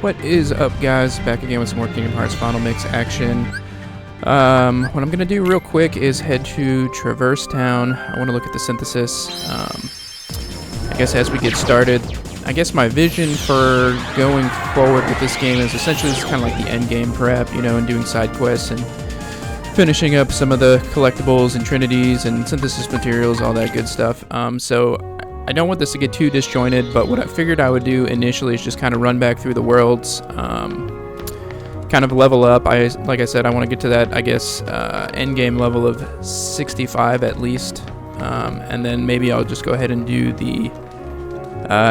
What is up, guys? Back again with some more Kingdom Hearts Final Mix action. What I'm going to do real quick is head to Traverse Town. I want to look at the synthesis. I guess as we get started, I guess my vision for going forward with this game is essentially this is kind of like the endgame prep, you know, and doing side quests and finishing up some of the collectibles and trinities and synthesis materials, all that good stuff. So I don't want this to get too disjointed, but what I figured I would do initially is just kind of run back through the worlds, kind of level up. Like I said, I want to get to that, I guess, end game level of 65 at least, and then maybe I'll just go ahead and do the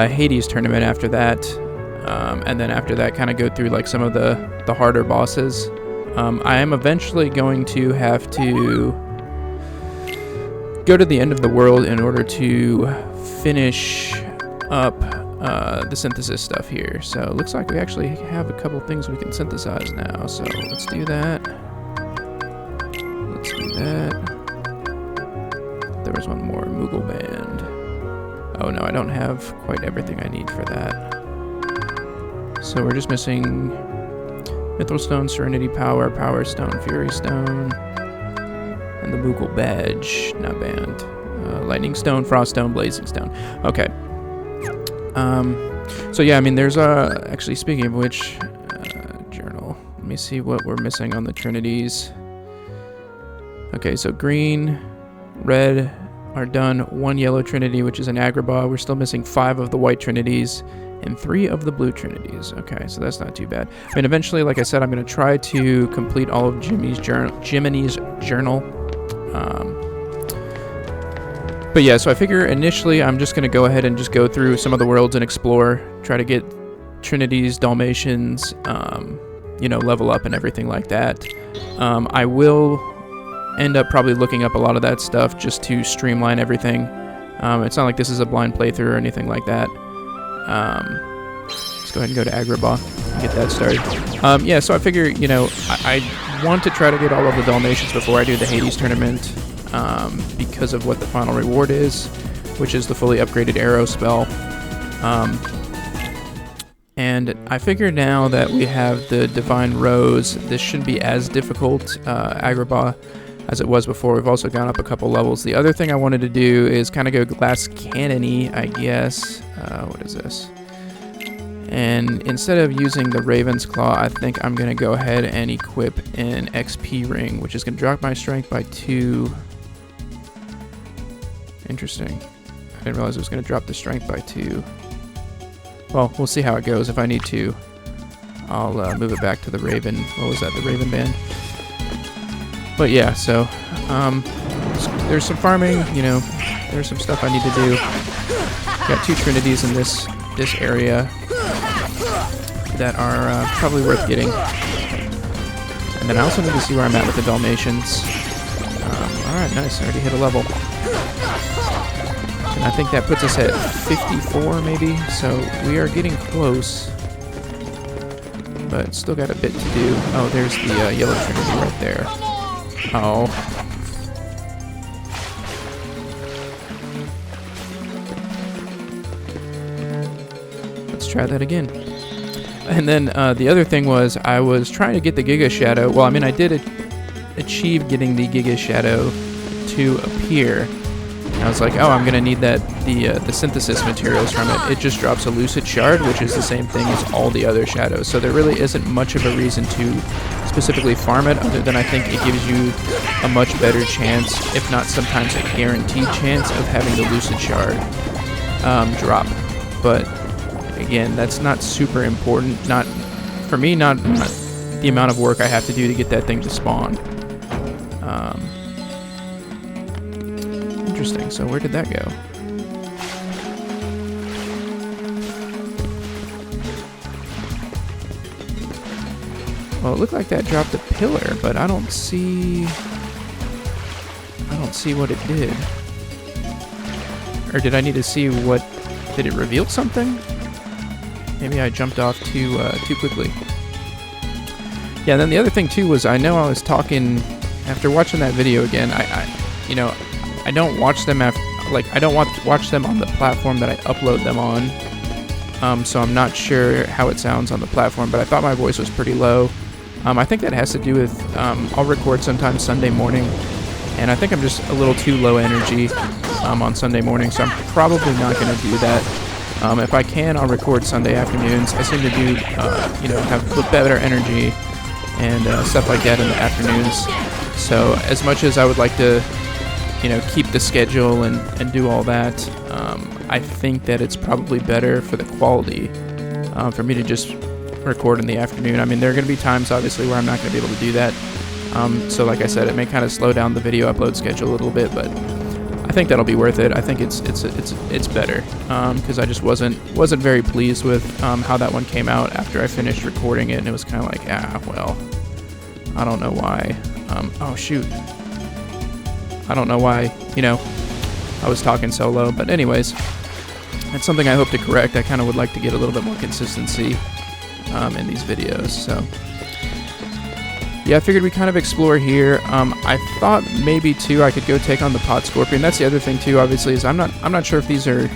Hades tournament after that, and then after that kind of go through like some of the harder bosses. I am eventually going to have to go to the end of the world in order to finish up the synthesis stuff here. So it looks like we actually have a couple things we can synthesize now. So let's do that. Let's do that. There was one more, Moogle Band. Oh no, I don't have quite everything I need for that. So we're just missing Mithril Stone, Serenity Power, Power Stone, Fury Stone, and the Moogle Badge, not band. Lightning Stone, Frost Stone, Blazing Stone. Okay. So yeah, I mean, there's actually, speaking of which, journal. Let me see what we're missing on the trinities. Okay, so green, red are done. One yellow trinity, which is an Agrabah. We're still missing 5 of the white trinities and 3 of the blue trinities. Okay, so that's not too bad. I mean, eventually, like I said, I'm going to try to complete all of Jiminy's journal. But yeah, so I figure initially I'm just going to go ahead and just go through some of the worlds and explore, try to get trinities, Dalmatians, you know, level up and everything like that. I will end up probably looking up a lot of that stuff just to streamline everything. It's not like this is a blind playthrough or anything like that. Let's go ahead and go to Agrabah and get that started. Yeah, so I figure, you know, I want to try to get all of the Dalmatians before I do the Hades tournament, because of what the final reward is, which is the fully upgraded arrow spell. And I figure now that we have the Divine Rose, this shouldn't be as difficult, Agrabah, as it was before. We've also gone up a couple levels. The other thing I wanted to do is kind of go glass cannon-y, I guess. What is this? And instead of using the Raven's Claw, I think I'm going to go ahead and equip an XP ring, which is going to drop my strength by 2. Interesting. I didn't realize it was going to drop the strength by 2. Well, we'll see how it goes. If I need to, I'll move it back to the Raven. What was that? The Raven Band? But yeah, so there's some farming, you know, there's some stuff I need to do. Got 2 trinities in this area that are probably worth getting. And then I also need to see where I'm at with the Dalmatians. Alright, nice. I already hit a level. And I think that puts us at 54 maybe. So we are getting close. But still got a bit to do. Oh, there's the yellow trinity right there. Oh. Let's try that again. And then the other thing was I was trying to get the Giga Shadow. Well, I mean, I did achieve getting the Giga Shadow to appear. And I was like, oh, I'm going to need the synthesis materials from it. It just drops a Lucid Shard, which is the same thing as all the other shadows. So there really isn't much of a reason to specifically farm it, other than I think it gives you a much better chance, if not sometimes a guaranteed chance, of having the Lucid Shard drop. But again, that's not super important. Not for me, not the amount of work I have to do to get that thing to spawn. Interesting. So where did that go? Well, it looked like that dropped a pillar, but I don't see what it did. Or did I need to see what... Did it reveal something? Maybe I jumped off too quickly. Yeah, and then the other thing too was I know I was talking after watching that video again. You know, I don't watch them I don't watch them on the platform that I upload them on. so I'm not sure how it sounds on the platform, but I thought my voice was pretty low. I think that has to do with I'll record sometimes Sunday morning, and I think I'm just a little too low energy on Sunday morning, so I'm probably not going to do that. If I can, I'll record Sunday afternoons. I seem to do, have better energy and stuff like that in the afternoons. So as much as I would like to, keep the schedule and do all that, I think that it's probably better for the quality for me to just record in the afternoon. I mean, there are going to be times, obviously, where I'm not going to be able to do that. So like I said, it may kind of slow down the video upload schedule a little bit, but I think that'll be worth it. I think it's better because I just wasn't very pleased with how that one came out after I finished recording it, and it was kind of like, well, I don't know why. Oh shoot, I don't know why. I was talking so low, but anyways, it's something I hope to correct. I kind of would like to get a little bit more consistency in these videos. So yeah, I figured we kind of explore here. I thought maybe too I could go take on the pot scorpion. That's the other thing too, obviously, is I'm not sure if these are,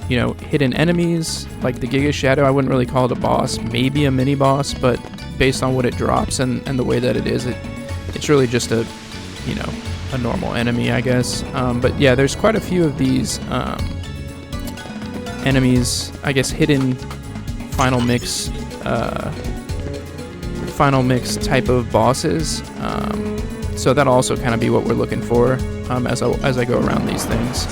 hidden enemies like the Giga Shadow. I wouldn't really call it a boss, maybe a mini boss, but based on what it drops and the way that it is, it's really just a normal enemy, I guess. But yeah, there's quite a few of these enemies, I guess, hidden final mix type of bosses, so that'll also kind of be what we're looking for as I go around these things,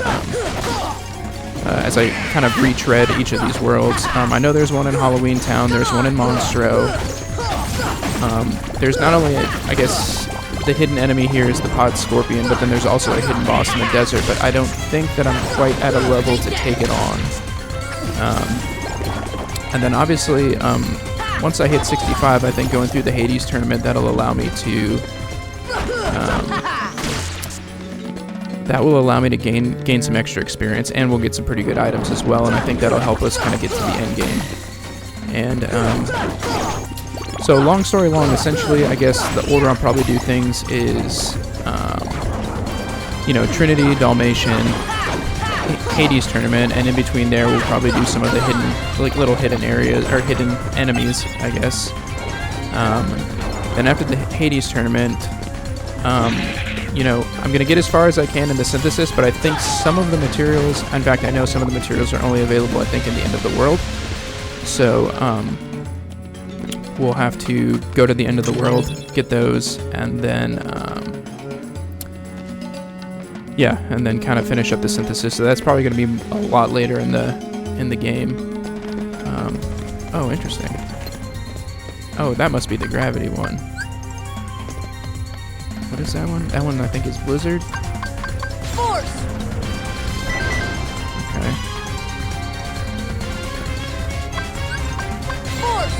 as I kind of retread each of these worlds. I know there's one in Halloween Town, there's one in Monstro. There's not only I guess the hidden enemy here is the pot scorpion, but then there's also a hidden boss in the desert, but I don't think that I'm quite at a level to take it on. And then obviously, once I hit 65, I think going through the Hades tournament, that'll allow me to gain some extra experience, and we'll get some pretty good items as well, and I think that'll help us kind of get to the end game. And so long story long, essentially, I guess the order I'll probably do things is, Trinity, Dalmatian, Hades tournament, and in between there we'll probably do some of the hidden, little hidden areas, or hidden enemies, I guess. Then after the Hades tournament, I'm going to get as far as I can in the synthesis, but I think some of the materials, in fact, I know some of the materials are only available, I think, in the end of the world. So, we'll have to go to the end of the world, get those, and then, and then kind of finish up the synthesis. So that's probably going to be a lot later in the game. Oh, interesting. Oh, that must be the gravity one. What is that one? That one I think is Blizzard. Force. Okay. Force.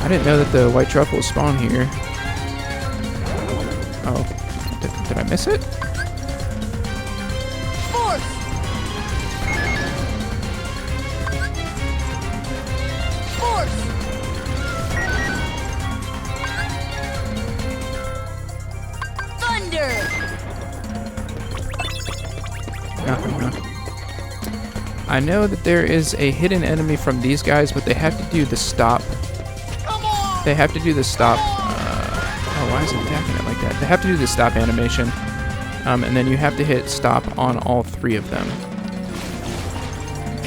I didn't know that the white truffles spawn here. Oh, did I miss it? Force. Force. Thunder. Nothing, huh? I know that there is a hidden enemy from these guys, but they have to do the stop. They have to do the stop. Why is it attacking it like that? They have to do the stop animation, and then you have to hit stop on all three of them.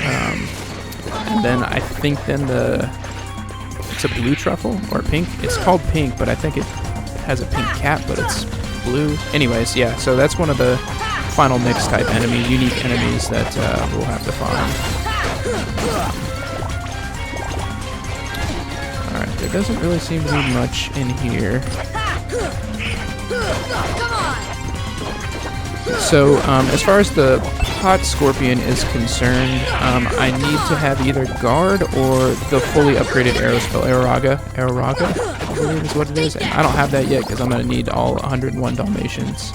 And then I think it's a blue truffle or pink. It's called pink, but I think it has a pink cap, but it's blue. Anyways, yeah. So that's one of the final mix type unique enemies that we'll have to find. Alright, there doesn't really seem to be much in here. So, as far as the pot scorpion is concerned, I need to have either guard or the fully upgraded arrow spell, Aeraga, I believe is what it is. And I don't have that yet because I'm going to need all 101 Dalmatians.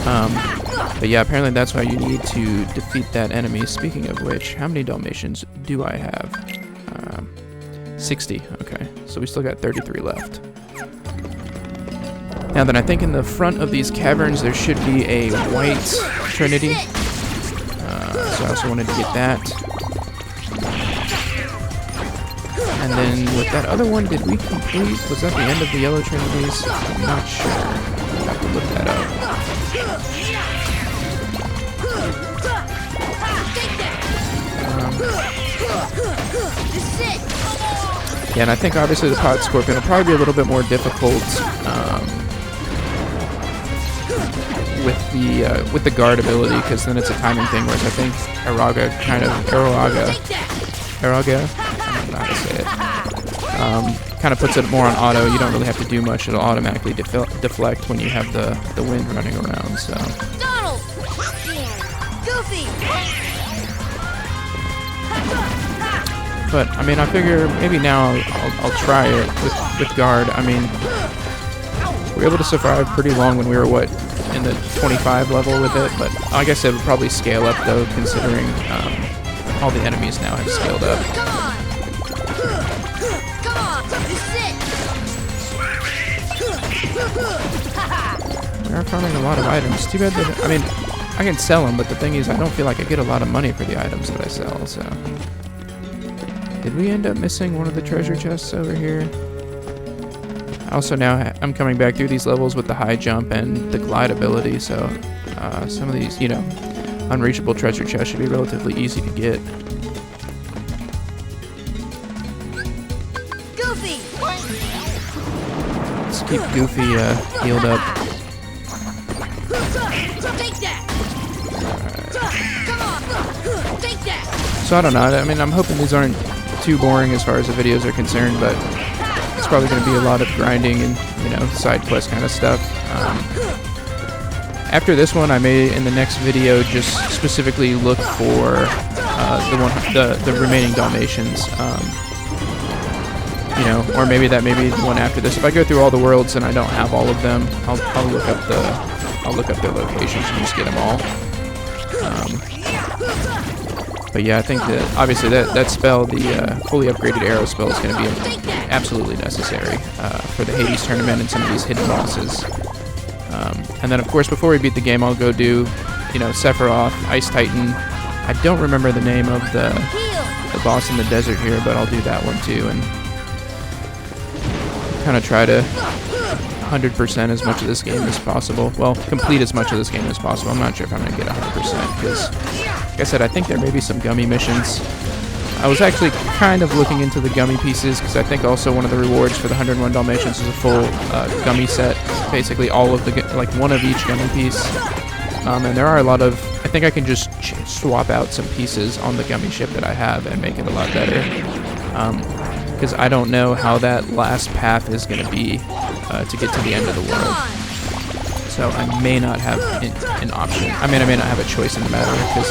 But yeah, apparently that's why you need to defeat that enemy. Speaking of which, how many Dalmatians do I have? 60. Okay, so we still got 33 left. Now then, I think in the front of these caverns there should be a white Trinity. So I also wanted to get that. And then with that other one, did we complete? Was that the end of the Yellow Trinities? I'm not sure. I'll have to look that up. Yeah, and I think obviously the Pod Scorpion will probably be a little bit more difficult with the guard ability, because then it's a timing thing, whereas I think Araga, I don't know how to say it, kind of puts it more on auto. You don't really have to do much. It'll automatically deflect when you have the wind running around, so. Donald! Goofy! But, I mean, I figure maybe now I'll try it with guard. I mean, we were able to survive pretty long when we were, in the 25 level with it, but I guess it would probably scale up, though, considering all the enemies now have scaled up. We are farming a lot of items. Too bad that, I mean, I can sell them, but the thing is, I don't feel like I get a lot of money for the items that I sell, so. Did we end up missing one of the treasure chests over here? Also now, I'm coming back through these levels with the high jump and the glide ability, so some of these, you know, unreachable treasure chests should be relatively easy to get. Goofy! Let's keep Goofy healed up. Take that! Come on! Take that! So I don't know, I mean, I'm hoping these aren't too boring as far as the videos are concerned, but it's probably going to be a lot of grinding and, you know, side quest kind of stuff. After this one, I may, in the next video, just specifically look for the remaining Dalmatians. You know, or maybe that may be the one after this. If I go through all the worlds and I don't have all of them, I'll look up their locations and just get them all. But yeah, I think that obviously that spell, the fully upgraded arrow spell, is going to be absolutely necessary for the Hades tournament and some of these hidden bosses. And then, of course, before we beat the game, I'll go do, you know, Sephiroth, Ice Titan. I don't remember the name of the boss in the desert here, but I'll do that one too, and kind of try to 100% as much of this game as possible. Well, complete as much of this game as possible. I'm not sure if I'm going to get 100%, because, like I said, I think there may be some gummy missions. I was actually kind of looking into the gummy pieces, because I think also one of the rewards for the 101 Dalmatians is a full gummy set. Basically all of the, like one of each gummy piece. And there are a lot of, I think I can just swap out some pieces on the gummy ship that I have and make it a lot better. Because I don't know how that last path is going to be to get to the end of the world. So I may not have an option. I mean, I may not have a choice in the matter, because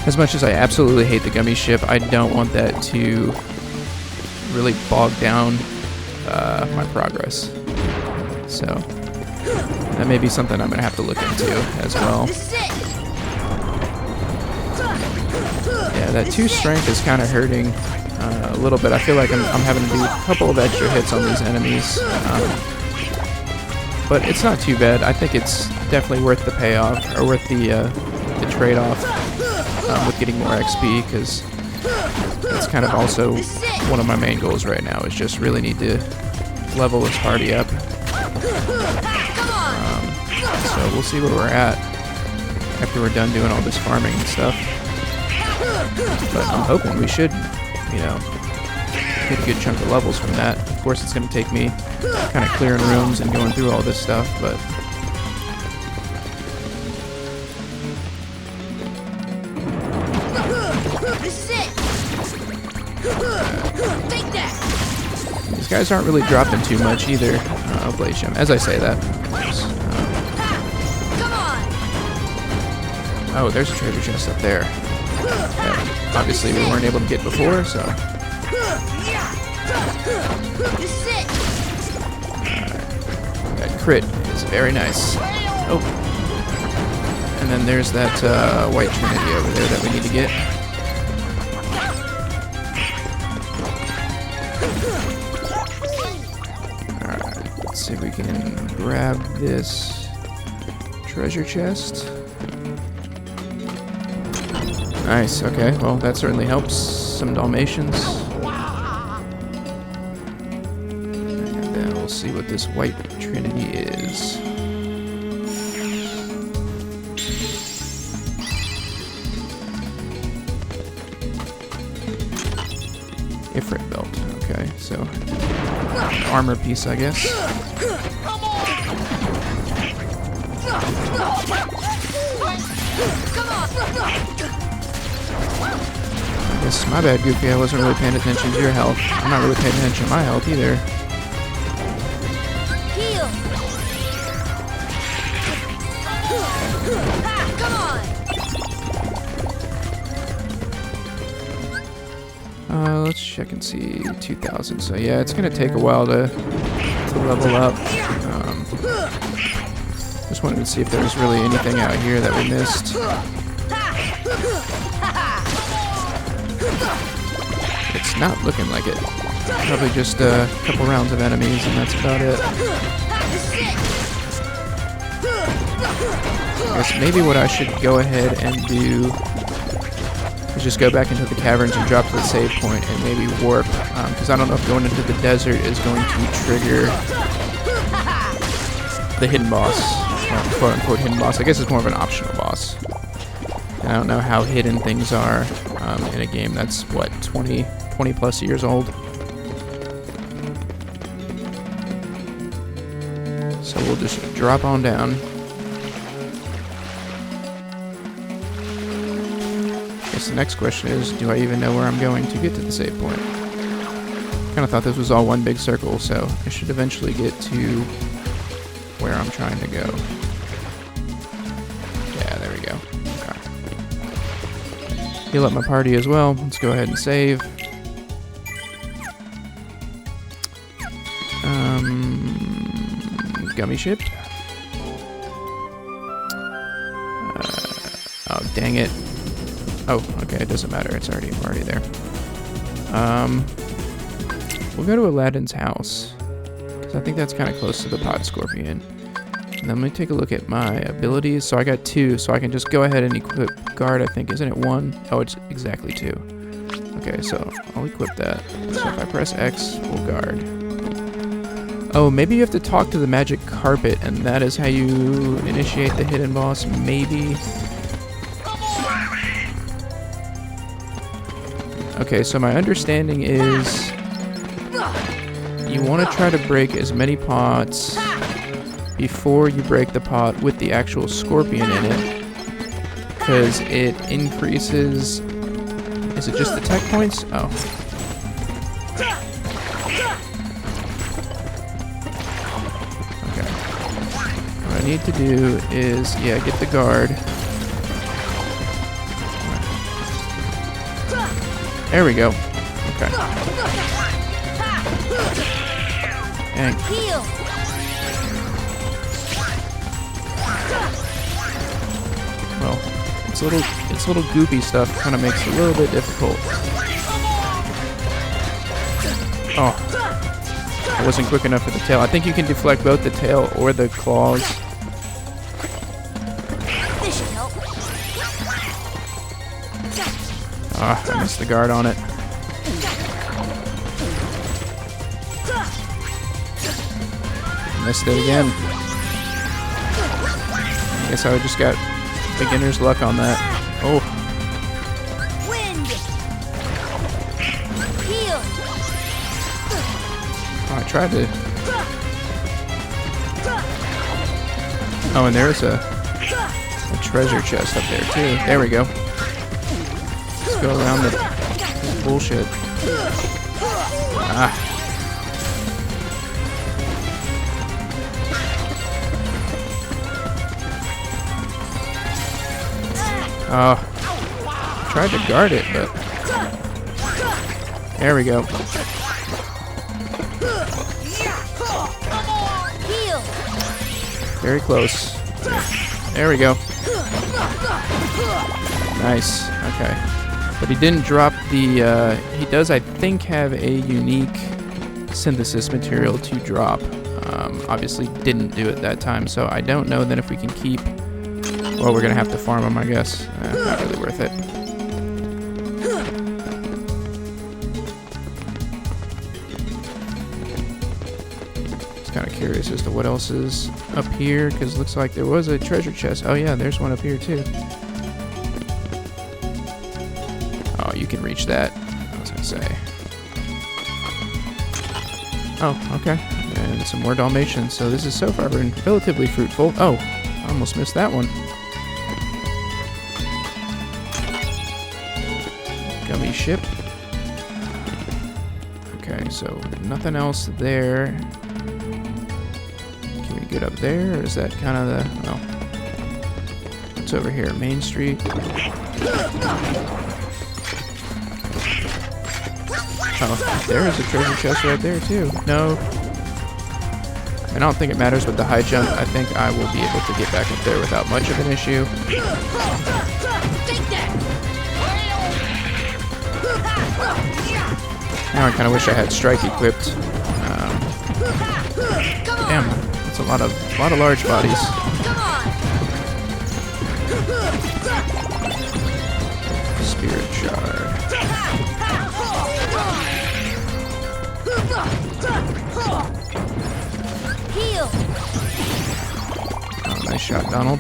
as much as I absolutely hate the gummy ship, I don't want that to really bog down my progress. So that may be something I'm going to have to look into as well. Yeah, that 2 strength is kind of hurting a little bit. I feel like I'm having to do a couple of extra hits on these enemies. But it's not too bad. I think it's definitely worth the payoff, or worth the trade-off with getting more XP, because it's kind of also one of my main goals right now, is just really need to level this party up. So we'll see where we're at after we're done doing all this farming and stuff. But I'm hoping we should, you know, get a good chunk of levels from that. Of course, it's going to take me kind of clearing rooms and going through all this stuff, but these guys aren't really dropping too much either. Oblation, as I say that. Oh, there's a treasure chest up there. That obviously we weren't able to get before, so. That crit is very nice. Oh. And then there's that white trinity over there that we need to get. Alright, let's see if we can grab this treasure chest. Nice, okay, well that certainly helps some Dalmatians. we'll see what this white trinity is. Ifrit belt. Okay, so armor piece, I guess. I guess my bad, Goofy. I wasn't really paying attention to your health. I'm not really paying attention to my health either. Heal. Come on. Let's check and see. 2,000. So yeah, it's gonna take a while to level up. Just wanted to see if there was really anything out here that we missed. It's not looking like it. Probably just a couple rounds of enemies, and that's about it. I guess maybe what I should go ahead and do is just go back into the caverns and drop to the save point and maybe warp, because I don't know if going into the desert is going to trigger the hidden boss, quote unquote hidden boss. I guess it's more of an optional boss. And I don't know how hidden things are in a game that's, what, 20 plus years old. So we'll just drop on down. The next question is, do I even know where I'm going to get to the save point? Kind of thought this was all one big circle, so I should eventually get to where I'm trying to go. Yeah, there we go. Okay. Heal up my party as well. Let's go ahead and save. Gummy ship. Oh, dang it. Oh, okay, it doesn't matter. It's already there. We'll go to Aladdin's house, because I think that's kind of close to the pod scorpion. And then let me take a look at my abilities. So I got 2, so I can just go ahead and equip guard, I think. Isn't it 1? Oh, it's exactly 2. Okay, so I'll equip that. So if I press X, we'll guard. Oh, maybe you have to talk to the magic carpet, and that is how you initiate the hidden boss, maybe. Okay, so my understanding is you want to try to break as many pots before you break the pot with the actual scorpion in it, because it increases... Is it just the tech points? Oh. Okay. What I need to do is, yeah, get the guard. There we go. Okay. Dang. Well, it's little goopy stuff kind of makes it a little bit difficult. Oh. I wasn't quick enough for the tail. I think you can deflect both the tail or the claws. Ah, I missed the guard on it. Missed it again. I guess I just got beginner's luck on that. Oh. Oh, I tried to... Oh, and there's a treasure chest up there, too. There we go. Let's go around the bullshit. Ah. Oh. Tried to guard it, but... There we go. Very close. There we go. Nice. Okay. But he didn't drop the... he does, I think, have a unique synthesis material to drop. Obviously didn't do it that time, so I don't know then if we can keep... Well, we're going to have to farm him, I guess. Not really worth it. curious as to what else is up here, because it looks like there was a treasure chest. Oh yeah, there's one up here too. Oh, you can reach that. I was gonna say. Oh, okay. And some more Dalmatians. So this is so far been relatively fruitful. Oh, I almost missed that one. Gummy ship. Okay, so nothing else there. Can we get up there, or is that kind of the... Oh. What's over here? Main Street. Oh, there is a treasure chest right there, too. No. I don't think it matters with the high jump. I think I will be able to get back up there without much of an issue. Now I kind of wish I had strike equipped. Damn, that's a lot of large bodies. Spirit shard. Heal. Oh, nice shot, Donald.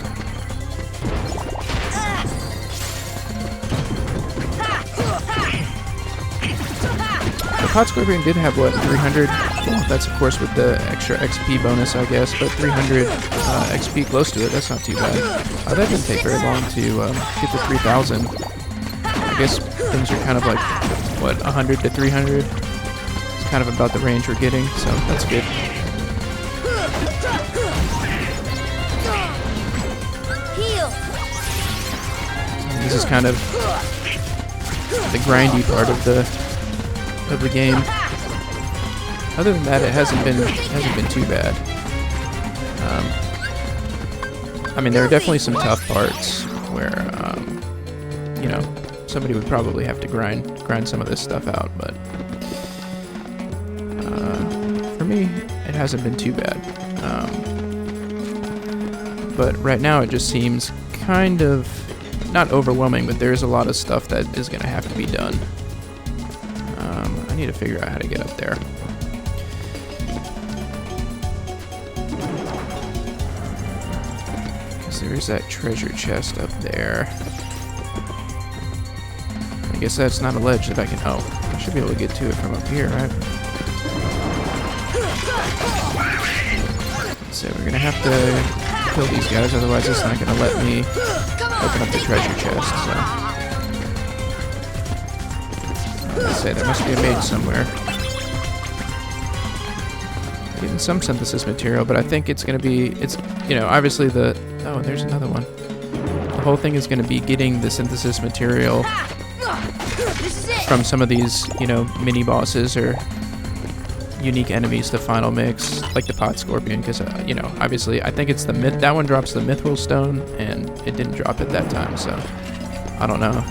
The Pot Scorpion did have, what, 300? Well, that's, of course, with the extra XP bonus, I guess, but 300 XP close to it, that's not too bad. That didn't take very long to get to 3,000. I guess things are kind of like, what, 100 to 300? It's kind of about the range we're getting, so that's good. And this is kind of the grindy part of the game. Other than that, it hasn't been too bad. I mean, there are definitely some tough parts where you know, somebody would probably have to grind some of this stuff out, but for me, it hasn't been too bad. But right now, it just seems kind of not overwhelming, but there's a lot of stuff that is going to have to be done. I need to figure out how to get up there. Because there is that treasure chest up there. I guess that's not a ledge that I can... Oh, I should be able to get to it from up here, right? So we're going to have to kill these guys, otherwise it's not going to let me open up the treasure chest, so... Let's say there must be a mage somewhere. Getting some synthesis material, but I think it's going to be... It's, you know, obviously the... Oh, there's another one. The whole thing is going to be getting the synthesis material from some of these, you know, mini-bosses or unique enemies to final mix, like the Pot Scorpion, because, you know, obviously I think it's the myth... That one drops the Mithril Stone, and it didn't drop it that time, so... I don't know.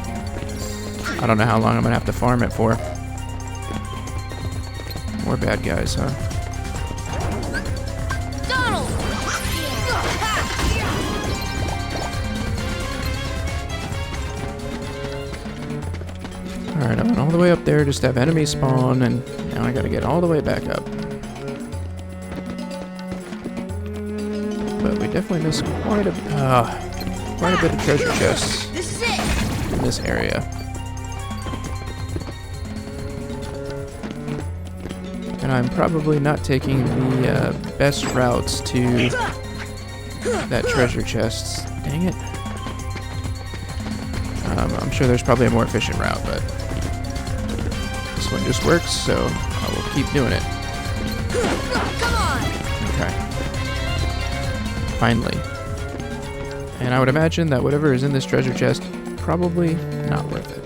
I don't know how long I'm going to have to farm it for. More bad guys, huh? Donald! Alright, I went all the way up there just to have enemies spawn, and now I gotta get all the way back up. But we definitely missed quite a bit of treasure chests This is it! in this area. And I'm probably not taking the best routes to that treasure chest. Dang it. I'm sure there's probably a more efficient route, but this one just works, so I will keep doing it. Come on! Okay. Finally. And I would imagine that whatever is in this treasure chest, probably not worth it.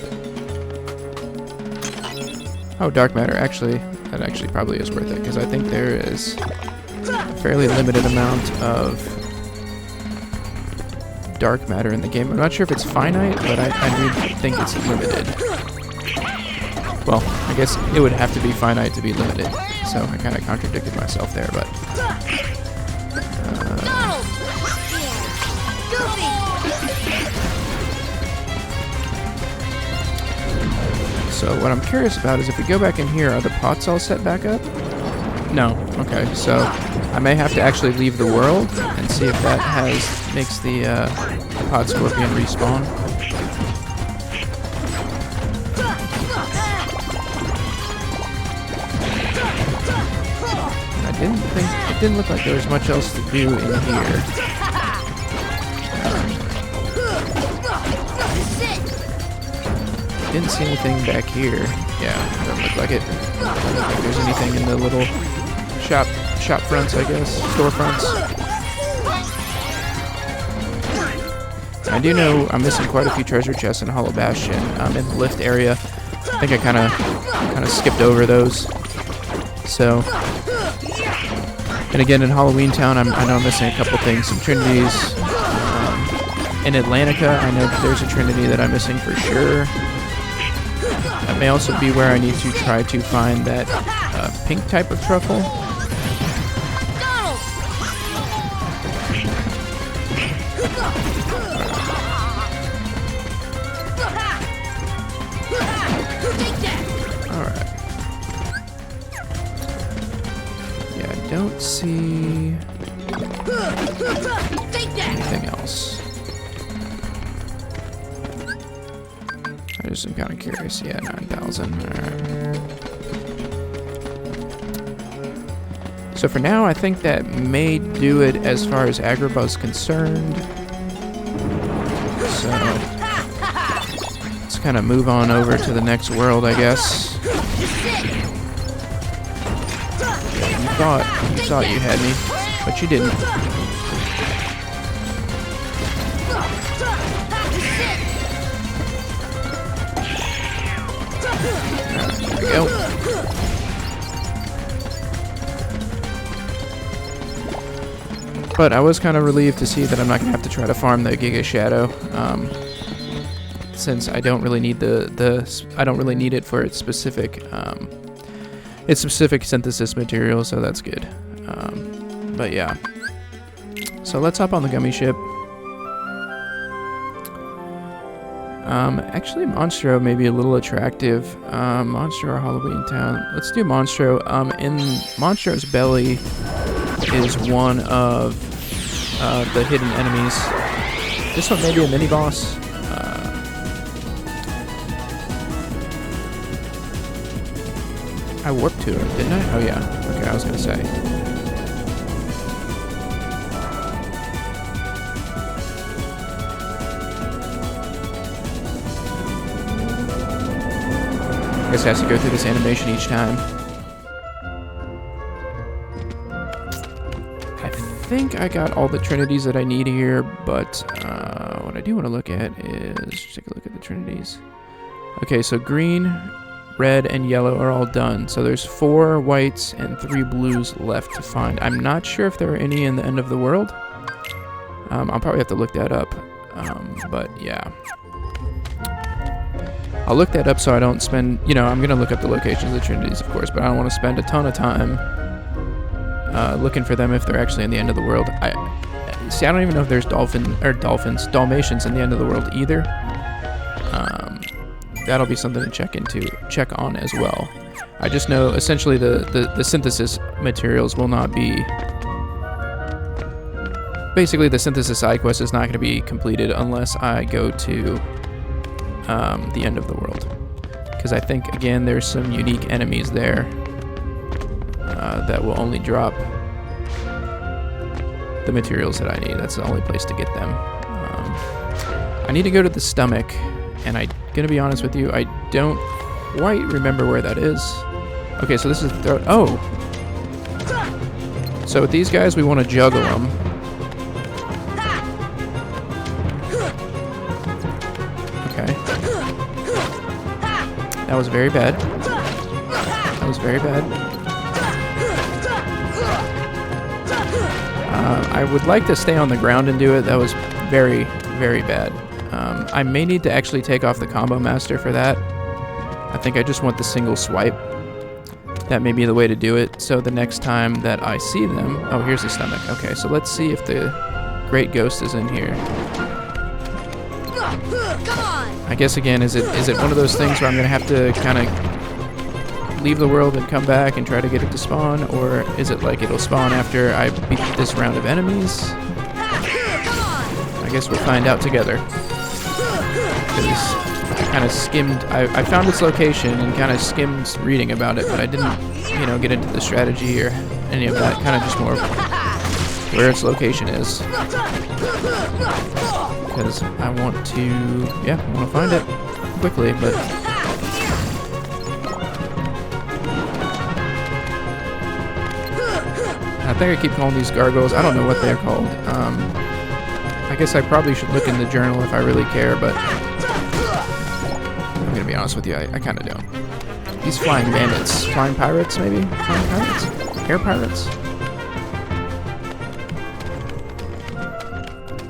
Oh, dark matter. Actually, that actually probably is worth it, because I think there is a fairly limited amount of dark matter in the game. I'm not sure if it's finite, but I do think it's limited. Well, I guess it would have to be finite to be limited, so I kind of contradicted myself there, but... Donald! Goofy! So what I'm curious about is if we go back in here, are the pots all set back up? No. Okay, so I may have to actually leave the world and see if that makes the pod scorpion respawn. It didn't look like there was much else to do in here. Didn't see anything back here. Yeah, doesn't look like it. I don't think there's anything in the little shop fronts, I guess, storefronts. I do know I'm missing quite a few treasure chests in Hollow Bastion. In the lift area. I think I kind of skipped over those. So. And again, in Halloween Town, I know I'm missing a couple things. Some trinities. In Atlantica, I know that there's a trinity that I'm missing for sure. That may also be where I need to try to find that pink type of truffle. Alright. Yeah, I don't see anything else. I just am kind of curious. Yeah, 9,000. Alright. So for now, I think that may do it as far as Agrabah is concerned. So let's kind of move on over to the next world, I guess. Yeah, you thought you had me, but you didn't. There we go. But I was kind of relieved to see that I'm not going to have to try to farm the Giga Shadow, since I don't really need I don't really need it for its specific synthesis material, so that's good. But yeah, so let's hop on the gummy ship. Actually, Monstro may be a little attractive. Monstro or Halloween Town. Let's do Monstro. In Monstro's belly is one of the hidden enemies. This one may be a mini boss. I warped to it, didn't I? Oh yeah. Okay, I was gonna say. I guess I have to go through this animation each time. I think I got all the trinities that I need here, but what I do want to look at is take a look at the trinities. Okay, so green, red, and yellow are all done. So there's 4 whites and 3 blues left to find. I'm not sure if there are any in the end of the world. I'll probably have to look that up. But yeah. I'll look that up so I don't spend, I'm going to look up the locations of the trinities, of course, but I don't want to spend a ton of time looking for them if they're actually in the end of the world. I don't even know if there's Dalmatians in the end of the world either. That'll be something to check on as well. I just know essentially the synthesis materials will not be. Basically, the synthesis side quest is not going to be completed unless I go to the end of the world, because I think again there's some unique enemies there that will only drop the materials that I need. That's the only place to get them. I need to go to the stomach, and I'm gonna be honest with you, I don't quite remember where that is. Okay, so this is the throat. Oh, so with these guys we want to juggle them. Okay. That was very bad. That was very bad. I would like to stay on the ground and do it. That was very, very bad. I may need to actually take off the combo master for that. I think I just want the single swipe. That may be the way to do it. So the next time that I see them... Oh, here's the stomach. Okay, so let's see if the Great Ghost is in here. I guess again, is it one of those things where I'm gonna have to kind of leave the world and come back and try to get it to spawn, or is it like it'll spawn after I beat this round of enemies? I guess we'll find out together. Because I kind of skimmed, I found its location and kind of skimmed reading about it, but I didn't, you know, get into the strategy or any of that. Kind of just more where its location is. Because I want to, yeah, I want to find it quickly, but I think I keep calling these gargoyles. I don't know what they're called. I guess I probably should look in the journal if I really care, but I'm gonna be honest with you, I kind of don't. These flying bandits, flying pirates, maybe? Flying pirates? Air pirates?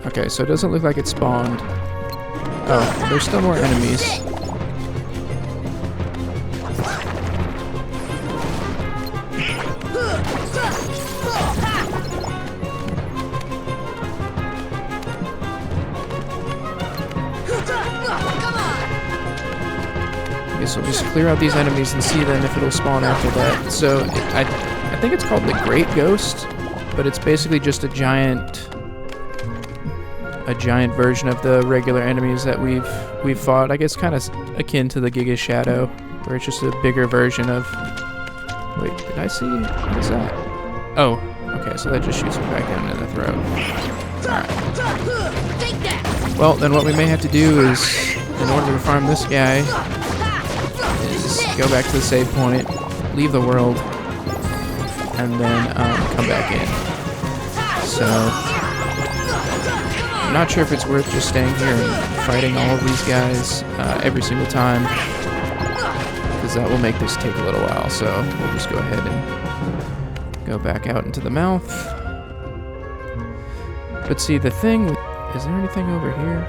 Okay, so it doesn't look like it spawned. Oh, there's still more enemies. Okay, so we'll just clear out these enemies and see then if it'll spawn after that. So I think it's called the Great Ghost, but it's basically just a giant version of the regular enemies that we've fought. I guess kind of akin to the Giga Shadow, where it's just a bigger version of. Wait, did I see? What is that? Oh, okay, so that just shoots me back in the throat. Alright. Well, then what we may have to do is, in order to farm this guy, is go back to the save point, leave the world, and then come back in. So, I'm not sure if it's worth just staying here and fighting all of these guys every single time, because that will make this take a little while. So we'll just go ahead and go back out into the mouth. But see, the thing with... Is there anything over here?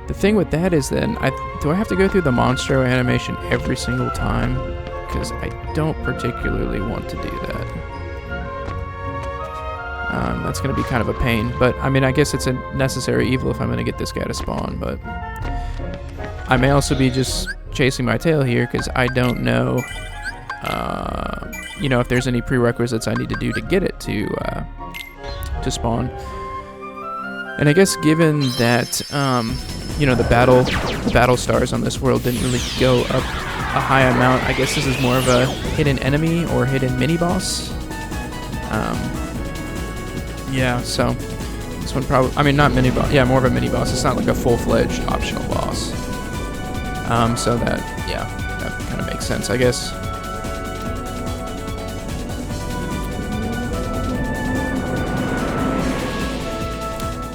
The thing with that is then, do I have to go through the Monstro animation every single time? Because I don't particularly want to do that. That's going to be kind of a pain, but I mean, I guess it's a necessary evil if I'm going to get this guy to spawn, but I may also be just chasing my tail here because I don't know, you know, if there's any prerequisites I need to do to get it to spawn. And I guess given that, you know, the battle stars on this world didn't really go up a high amount, I guess this is more of a hidden enemy or hidden mini-boss. Yeah, so this one probably, I mean, not mini-boss, yeah, more of a mini-boss. It's not like a full-fledged optional boss. So that, yeah, that kind of makes sense, I guess.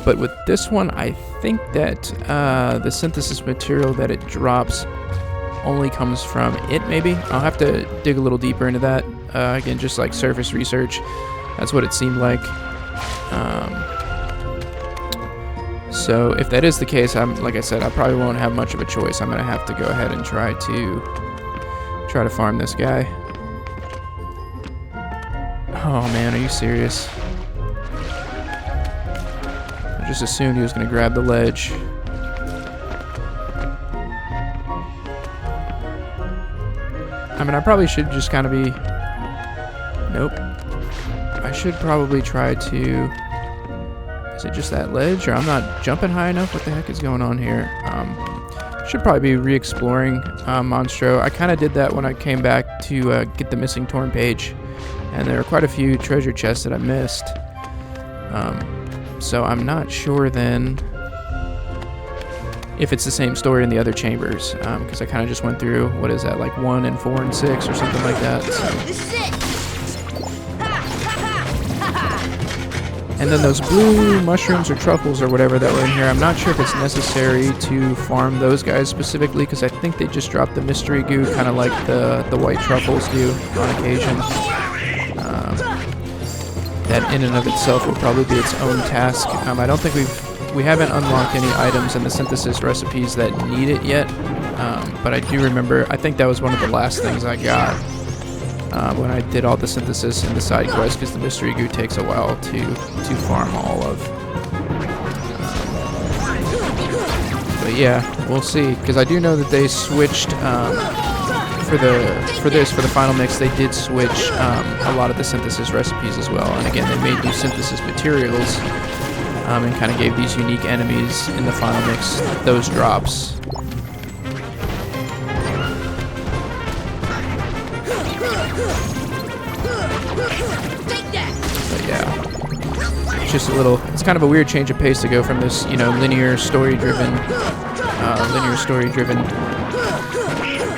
But with this one, I think that the synthesis material that it drops only comes from it, maybe. I'll have to dig a little deeper into that. Again, just like surface research. That's what it seemed like. So if that is the case, like I said, I probably won't have much of a choice. I'm gonna have to go ahead and try to farm this guy. Oh man, are you serious? I just assumed he was gonna grab the ledge. I mean, I probably should just kind of be... Nope. I should probably try to... Is it just that ledge, or I'm not jumping high enough? What the heck is going on here? Should probably be re-exploring Monstro. I kind of did that when I came back to get the missing torn page, and there are quite a few treasure chests that I missed. So I'm not sure then if it's the same story in the other chambers, because I kind of just went through, what is that, like 1 and 4 and 6 or something like that. So. This is it. And then those blue mushrooms or truffles or whatever that were in here, I'm not sure if it's necessary to farm those guys specifically, because I think they just drop the mystery goo, kind of like the white truffles do on occasion. That in and of itself will probably be its own task. I don't think we haven't unlocked any items in the synthesis recipes that need it yet, but I do remember, I think that was one of the last things I got when I did all the synthesis and the side quests, because the mystery goo takes a while to farm all of. But yeah, we'll see, because I do know that they switched for the final mix, they did switch a lot of the synthesis recipes as well. And again, they made new synthesis materials and kind of gave these unique enemies in the final mix those drops. But yeah, it's just a little. It's kind of a weird change of pace to go from this, you know, linear story-driven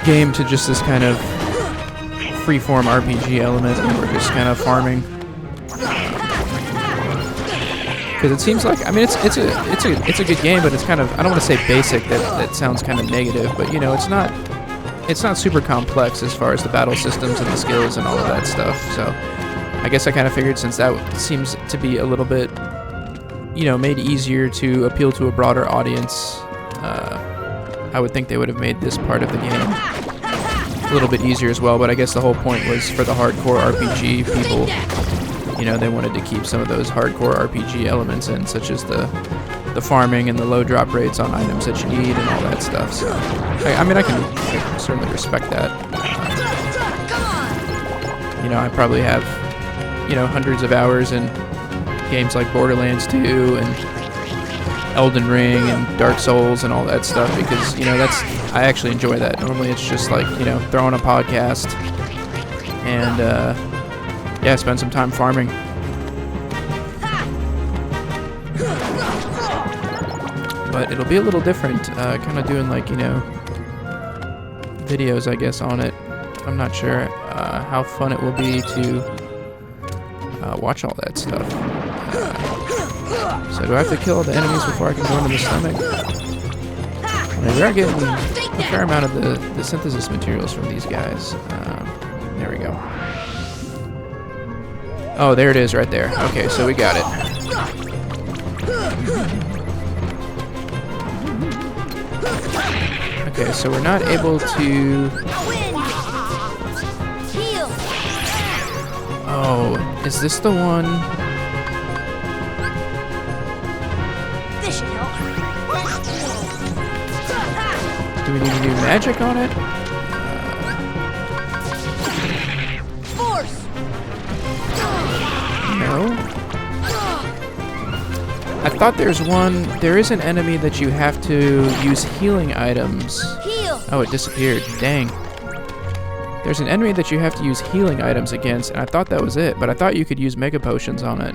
game to just this kind of free-form RPG element where we're just kind of farming. Because it seems like, I mean, it's a good game, but it's kind of, I don't want to say basic. That sounds kind of negative, but you know, it's not super complex as far as the battle systems and the skills and all of that stuff. So I guess I kind of figured, since that seems to be a little bit, you know, made easier to appeal to a broader audience, I would think they would have made this part of the game a little bit easier as well. But I guess the whole point was for the hardcore RPG people, you know, they wanted to keep some of those hardcore RPG elements in, such as the farming and the low drop rates on items that you need and all that stuff. So, I mean, I can certainly respect that. You know, I probably have, you know, hundreds of hours in games like Borderlands 2 and Elden Ring and Dark Souls and all that stuff, because, you know, I actually enjoy that. Normally it's just like, you know, throw on a podcast and, yeah, spend some time farming. But it'll be a little different, kind of doing like, you know, videos, I guess, on it. I'm not sure how fun it will be to watch all that stuff. So do I have to kill all the enemies before I can go into the stomach? We are getting a fair amount of the synthesis materials from these guys. There we go. Oh, there it is right there. Okay, so we got it. Okay, so we're not able to... Oh, is this the one? This should help. Do we need to do magic on it? Force. No. I thought there is an enemy that you have to use healing items. Heal. Oh, it disappeared. Dang. There's an enemy that you have to use healing items against, and I thought that was it, but I thought you could use mega potions on it.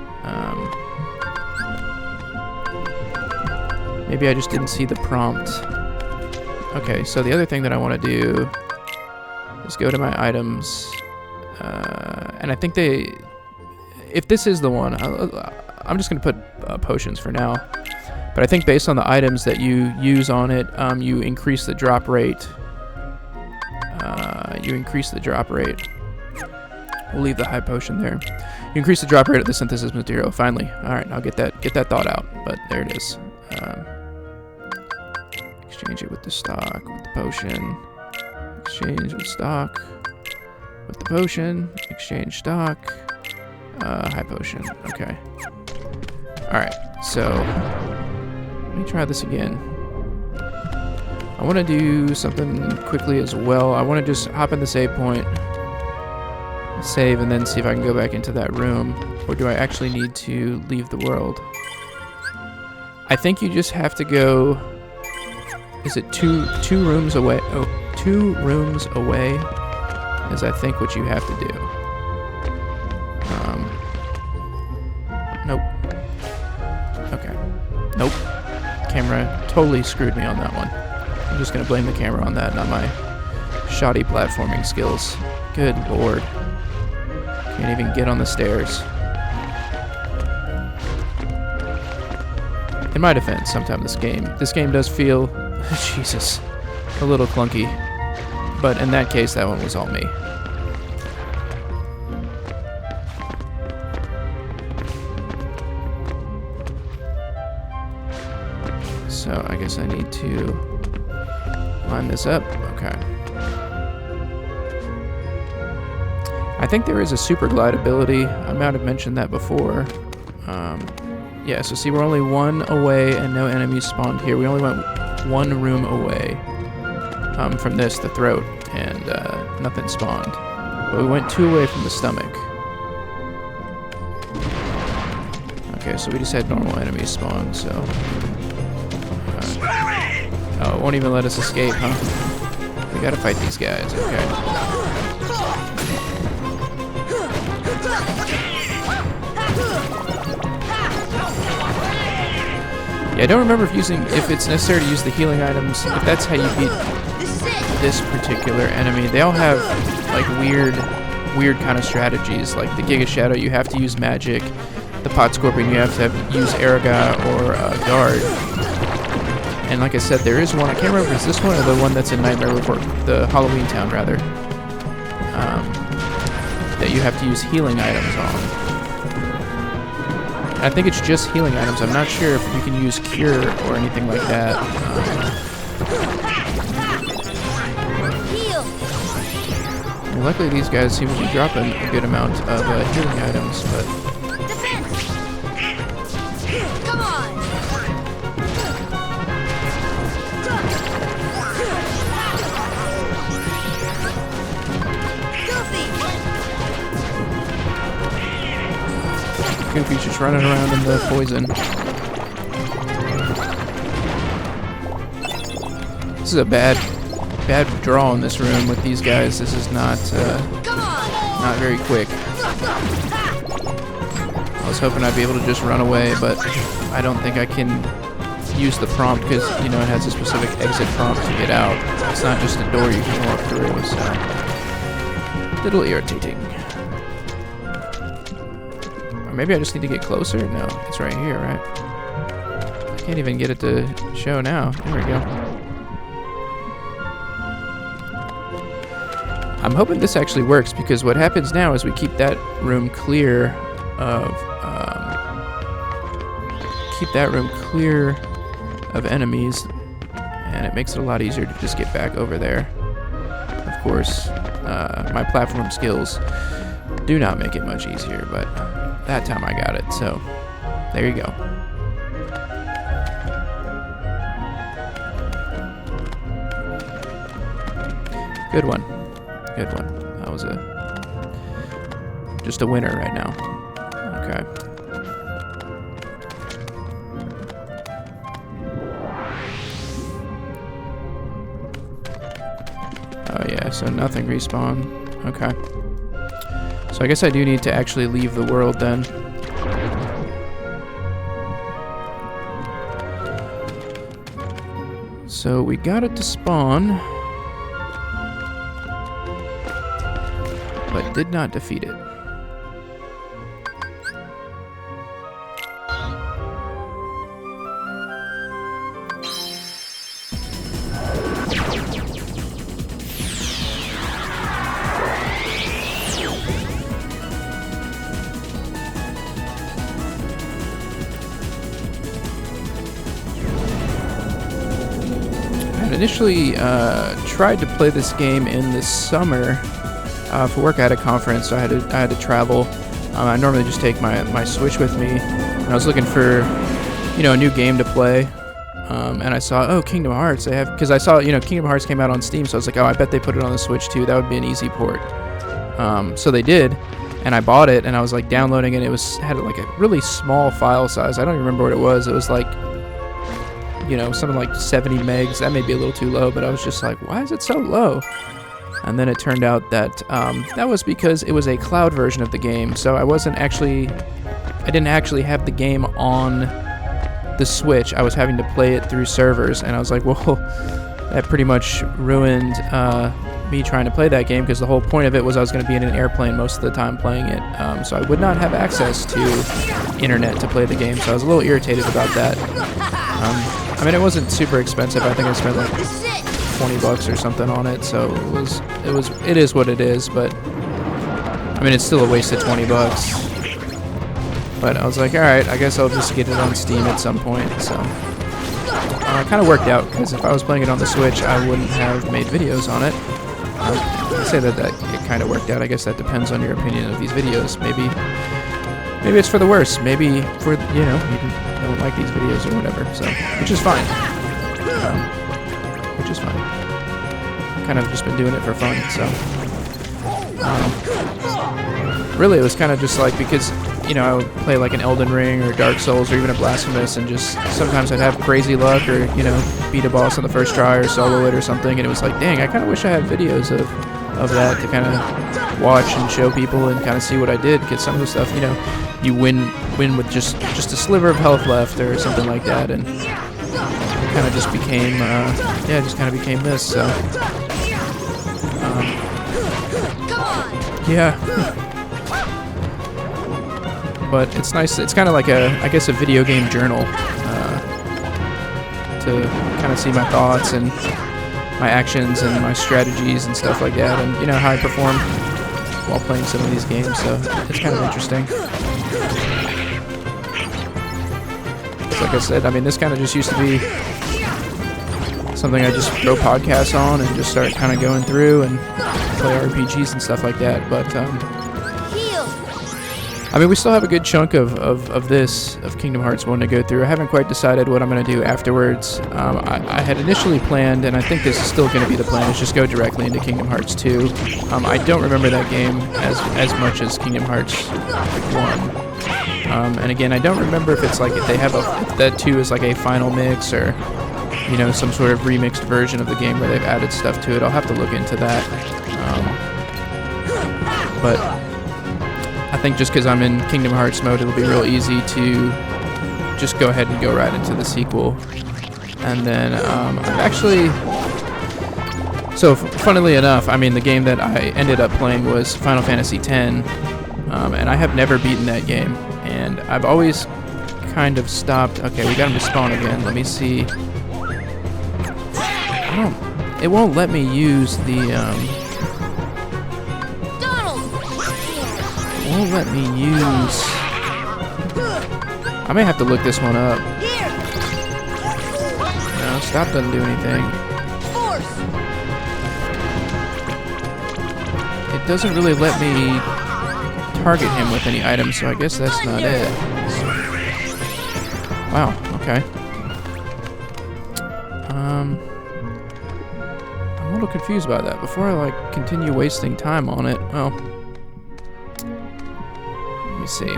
Maybe I just didn't see the prompt. Okay, so the other thing that I want to do is go to my items, and I think if this is the one, I'm just going to put potions for now. But I think based on the items that you use on it, you increase the drop rate. We'll leave the high potion there. You increase the drop rate of the synthesis material. Finally, all right. I'll get that thought out. But there it is. Exchange it with the stock, with the potion. Exchange with stock, with the potion. Exchange stock. High potion. Okay. All right. So let me try this again. I want to do something quickly as well. I want to just hop in the save point, save, and then see if I can go back into that room. Or do I actually need to leave the world? I think you just have to go... Is it two rooms away? Oh, 2 rooms away is, I think, what you have to do. Nope. Okay. Nope. Camera totally screwed me on that one. I'm just going to blame the camera on that, not my shoddy platforming skills. Good lord. Can't even get on the stairs. In my defense, sometimes this game does feel, Jesus, a little clunky. But in that case, that one was all me. So I guess I need to line this up. Okay. I think there is a super glide ability. I might have mentioned that before. Yeah, so see, we're only 1 away and no enemies spawned here. We only went 1 room away from this, the throat. and nothing spawned. But we went 2 away from the stomach. Okay, so we just had normal enemies spawn, so... oh, it won't even let us escape, huh? We gotta fight these guys, okay. Yeah, I don't remember if it's necessary to use the healing items, if that's how you beat this particular enemy. They all have, like, weird kind of strategies. Like the Giga Shadow, you have to use magic. The Pot Scorpion, you have to use Agrabah or Guard. And like I said, there is one, I can't remember if it's this one or the one that's in Nightmare Before, the Halloween Town, rather, that you have to use healing items on. I think it's just healing items. I'm not sure if you can use Cure or anything like that. Luckily, these guys seem to be dropping a good amount of healing items, but... Come on! Goofy's just running around in the poison. This is a bad draw in this room with these guys. This is not very quick. I was hoping I'd be able to just run away, but I don't think I can use the prompt because, you know, it has a specific exit prompt to get out. It's not just a door you can walk through, so a little irritating. Or maybe I just need to get closer? No, it's right here, right? I can't even get it to show now. There we go. I'm hoping this actually works because what happens now is we keep that room clear of enemies, and it makes it a lot easier to just get back over there. Of course, my platform skills do not make it much easier, but that time I got it, so there you go. Good one. Good one. That was just a winner right now. Okay. Oh yeah, so nothing respawn. Okay. So I guess I do need to actually leave the world then. So we got it to spawn, but did not defeat it. Initially tried to play this game in the summer for work. I had a conference, so I had to travel. I normally just take my Switch with me, and I was looking for, you know, a new game to play. And I saw, oh, Kingdom Hearts. They have, because I saw, you know, Kingdom Hearts came out on Steam, so I was like, oh, I bet they put it on the Switch too. That would be an easy port. So they did, and I bought it, and I was like downloading it. It had like a really small file size. I don't even remember what it was. It was like, you know, something like 70 megs. That may be a little too low, but I was just like, why is it so low? And then it turned out that that was because it was a cloud version of the game. So I didn't actually have the game on the Switch. I was having to play it through servers, and I was like, well, that pretty much ruined me trying to play that game, because the whole point of it was I was going to be in an airplane most of the time playing it. So I would not have access to internet to play the game, so I was a little irritated about that. I mean, it wasn't super expensive. I think I spent like $20 or something on it, so it is what it is. But I mean, it's still a waste of $20. But I was like, all right, I guess I'll just get it on Steam at some point. So it kind of worked out, because if I was playing it on the Switch, I wouldn't have made videos on it. I say that it kind of worked out. I guess that depends on your opinion of these videos. Maybe it's for the worse. Maybe for, you know, you don't like these videos or whatever. So, which is fine. kind of just been doing it for fun. So really, it was kind of just like because I would play like an Elden Ring or Dark Souls or even a Blasphemous, and just sometimes I'd have crazy luck or beat a boss on the first try or solo it or something, and it was like, dang, I kind of wish I had videos of that to kind of watch and show people and kind of see what I did, because some of the stuff, you win with just a sliver of health left or something like that, and it kind of just became became this. So yeah. But it's nice. It's kind of like I guess a video game journal to kind of see my thoughts and my actions and my strategies and stuff like that, and how I perform while playing some of these games. So it's kind of interesting. So like I said, I mean, this kind of just used to be something I just throw podcasts on and just start kind of going through and play RPGs and stuff like that. But I mean, we still have a good chunk of Kingdom Hearts 1 to go through. I haven't quite decided what I'm going to do afterwards. I had initially planned, and I think this is still going to be the plan, is just go directly into Kingdom Hearts 2. I don't remember that game as much as Kingdom Hearts 1. And again, I don't remember if it's like if they have if that 2 is like a final mix or some sort of remixed version of the game where they've added stuff to it. I'll have to look into that. But I think just because I'm in Kingdom Hearts mode, it'll be real easy to just go ahead and go right into the sequel. And then I've actually... So, funnily enough, I mean, the game that I ended up playing was Final Fantasy X, and I have never beaten that game. And I've always kind of stopped... Okay, we got him to spawn again. Let me see... It won't let me use the... won't let me use... I may have to look this one up. No, stop doesn't do anything. It doesn't really let me target him with any items, so I guess that's not it. Wow, okay. I'm a little confused by that. Before I continue wasting time on it, well... Let me see.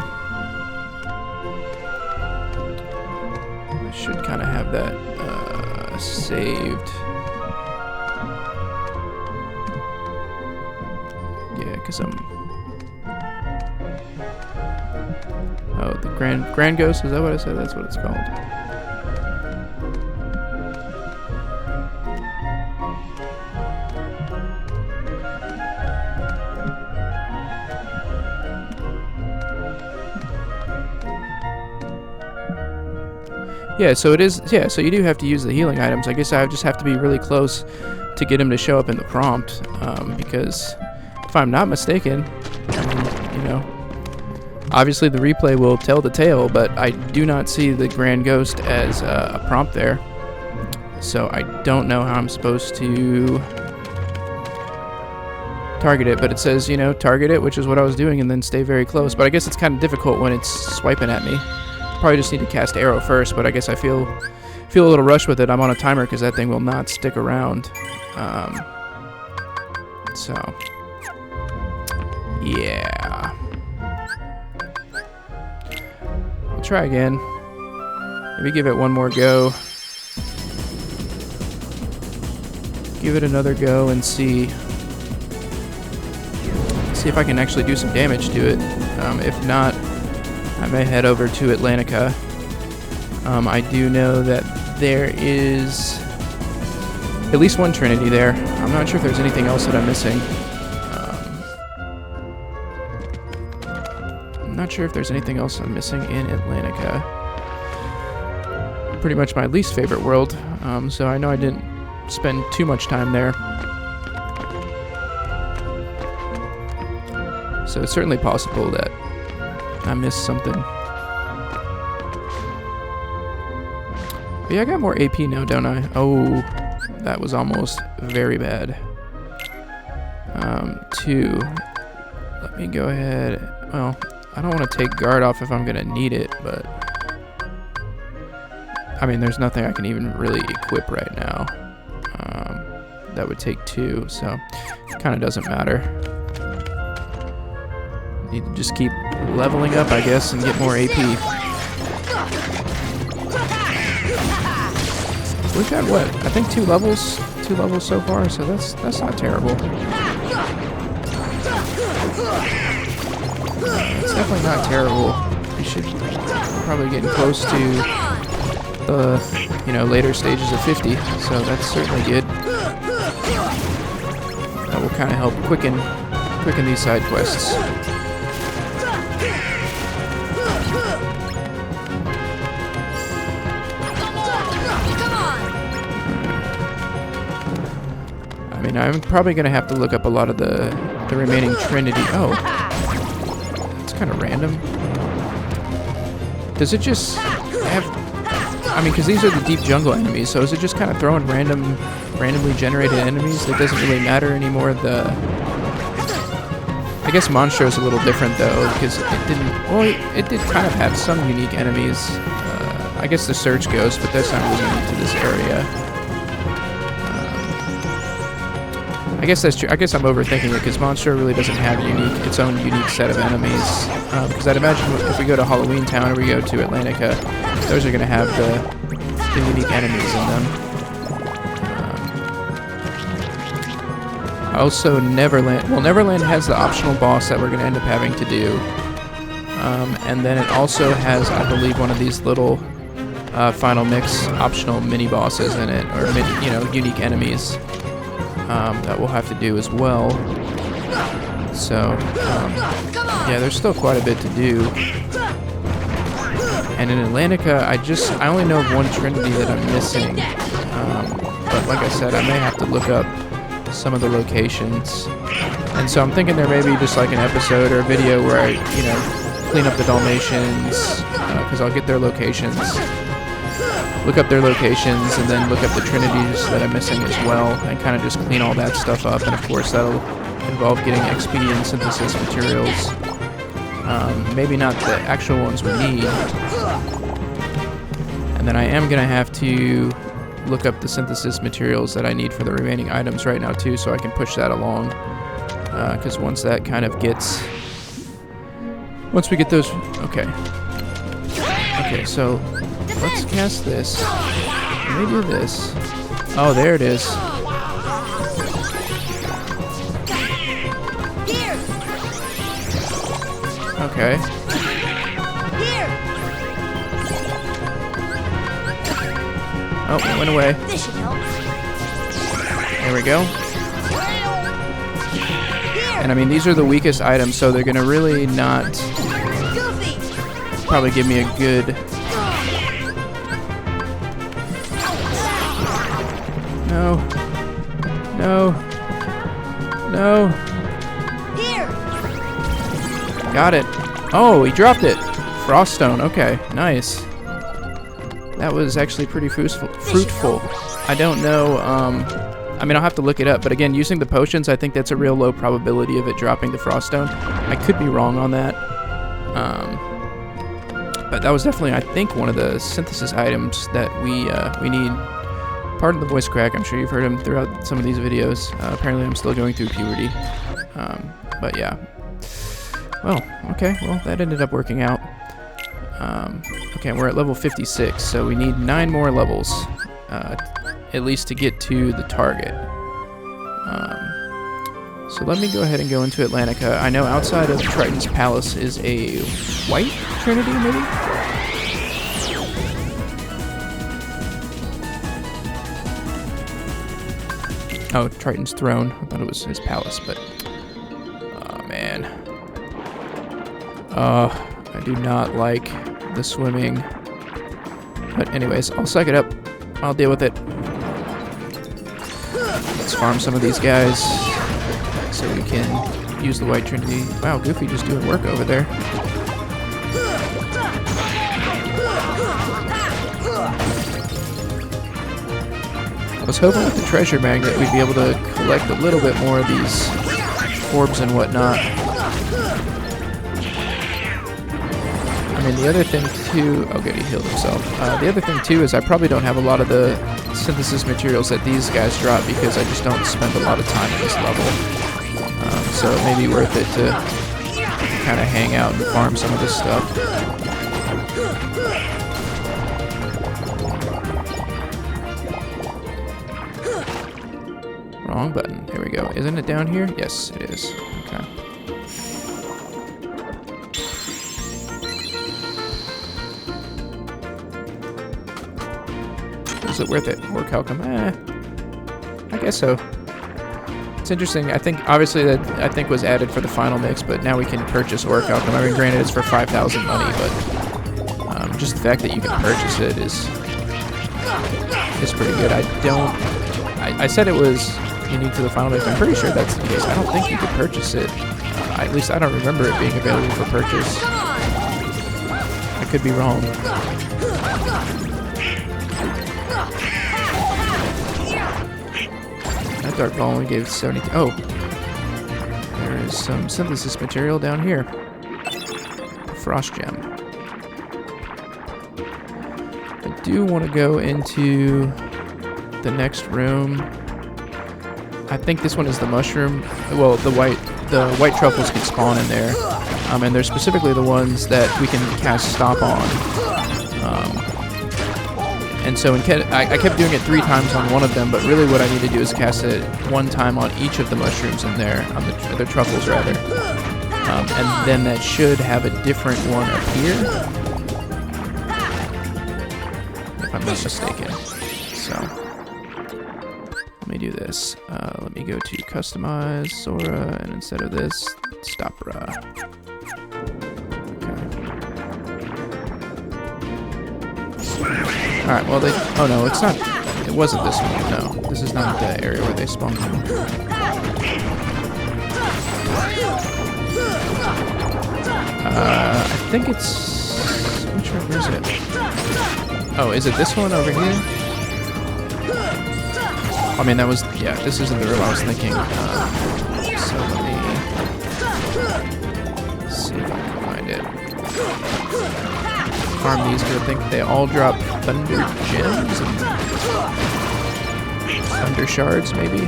I should kind of have that saved. Yeah, because I'm... Oh, the Grand Ghost, is that what I said? That's what it's called. Yeah, so it is. Yeah, so you do have to use the healing items. I guess I just have to be really close to get him to show up in the prompt, because if I'm not mistaken, obviously the replay will tell the tale, but I do not see the Grand Ghost as a prompt there. So I don't know how I'm supposed to target it, but it says, target it, which is what I was doing, and then stay very close. But I guess it's kind of difficult when it's swiping at me. Probably just need to cast arrow first, but I guess I feel a little rushed with it. I'm on a timer because that thing will not stick around. So yeah, I'll try again. Maybe give it one more go. Give it another go and see if I can actually do some damage to it. If not, I may head over to Atlantica. I do know that there is at least one Trinity there. I'm not sure if there's anything else that I'm missing. I'm not sure if there's anything else I'm missing in Atlantica. Pretty much my least favorite world, so I know I didn't spend too much time there. So it's certainly possible that I missed something. But yeah, I got more AP now, don't I? Oh, that was almost very bad. 2. Let me go ahead. Well, I don't want to take guard off if I'm going to need it, but... I mean, there's nothing I can even really equip right now. that would take 2, so it kind of doesn't matter. Need to just keep leveling up, I guess, and get more AP. We've got what? I think 2 levels so far, so that's not terrible. It's definitely not terrible. We should probably getting close to the later stages of 50, so that's certainly good. That will kind of help quicken these side quests. I mean, I'm probably gonna have to look up a lot of the remaining Trinity. Oh, it's kind of random. Does it just have? I mean, because these are the deep jungle enemies, so is it just kind of throwing randomly generated enemies? It doesn't really matter anymore. I guess Monstro is a little different though, because it didn't. Well, it did kind of have some unique enemies. I guess the Surge Ghost, but that's not really unique to this area. I guess that's true. I guess I'm overthinking it because Monstro really doesn't have its own unique set of enemies. Because I'd imagine if we go to Halloween Town or we go to Atlantica, those are going to have the unique enemies in them. Also, Neverland. Well, Neverland has the optional boss that we're going to end up having to do. And then it also has, I believe, one of these little Final Mix optional mini bosses in it, or unique enemies. That we'll have to do as well. So, yeah, there's still quite a bit to do. And in Atlantica, I only know of one Trinity that I'm missing. But like I said, I may have to look up some of the locations. And so I'm thinking there may be just like an episode or a video where I, clean up the Dalmatians, because I'll get their locations. Look up their locations, and then look up the Trinities that I'm missing as well, and kind of just clean all that stuff up. And of course, that'll involve getting XP and synthesis materials. Maybe not the actual ones we need. And then I am going to have to look up the synthesis materials that I need for the remaining items right now too, so I can push that along. Because once that kind of gets... Once we get those... Okay. Okay, so... Let's cast this. Let me do this. Oh, there it is. Okay. Oh, it went away. There we go. And I mean, these are the weakest items, so they're gonna really not probably give me a good... No. No. No. Here. Got it. Oh, he dropped it. Froststone. Okay, nice. That was actually pretty fruitful. I don't know. I mean, I'll have to look it up. But again, using the potions, I think that's a real low probability of it dropping the Froststone. I could be wrong on that. But that was definitely, I think, one of the synthesis items that we need. Pardon the voice crack. I'm sure you've heard him throughout some of these videos. Apparently, I'm still going through puberty. But yeah. Well, okay. Well, that ended up working out. Okay, we're at level 56, so we need 9 more levels, at least to get to the target. So let me go ahead and go into Atlantica. I know outside of Triton's Palace is a white Trinity, maybe? Oh, Triton's Throne. I thought it was his palace, but... Oh, man. I do not like the swimming. But anyways, I'll suck it up. I'll deal with it. Let's farm some of these guys so we can use the White Trinity. Wow, Goofy just doing work over there. I was hoping with the treasure magnet we'd be able to collect a little bit more of these orbs and whatnot. I mean, the other thing too... Oh, good, he healed himself. The other thing too is I probably don't have a lot of the synthesis materials that these guys drop because I just don't spend a lot of time at this level. So it may be worth it to kind of hang out and farm some of this stuff. Wrong button. There we go. Isn't it down here? Yes, it is. Okay. Is it worth it? More calcum? I guess so. It's interesting. I think, obviously, that I think was added for the final mix, but now we can purchase ore calcum. I mean, granted, it's for 5,000 money, but just the fact that you can purchase it is pretty good. I said it was unique to the final mix. I'm pretty sure that's the case. I don't think you could purchase it. At least I don't remember it being available for purchase. I could be wrong. That dark ball only gave 70. Oh, there is some synthesis material down here. Frost gem. I do want to go into the next room. I think this one is the mushroom. Well, the white truffles can spawn in there, and they're specifically the ones that we can cast stop on. And so I kept doing it 3 times on one of them, but really what I need to do is cast it 1 time on each of the mushrooms in there, on the truffles rather. And then that should have a different one up here, if I'm not mistaken. So let me do this. Let me go to customize Sora, and instead of this, Stopra. Alright, well oh no, it's not, it wasn't this one, no. This is not the area where they spawned from. I think it's, which room is it? Oh, is it this one over here? I mean, that was, yeah, this isn't the room I was thinking. So let me see if I can find it. Farm these, but I think they all drop thunder gems and thunder shards, maybe.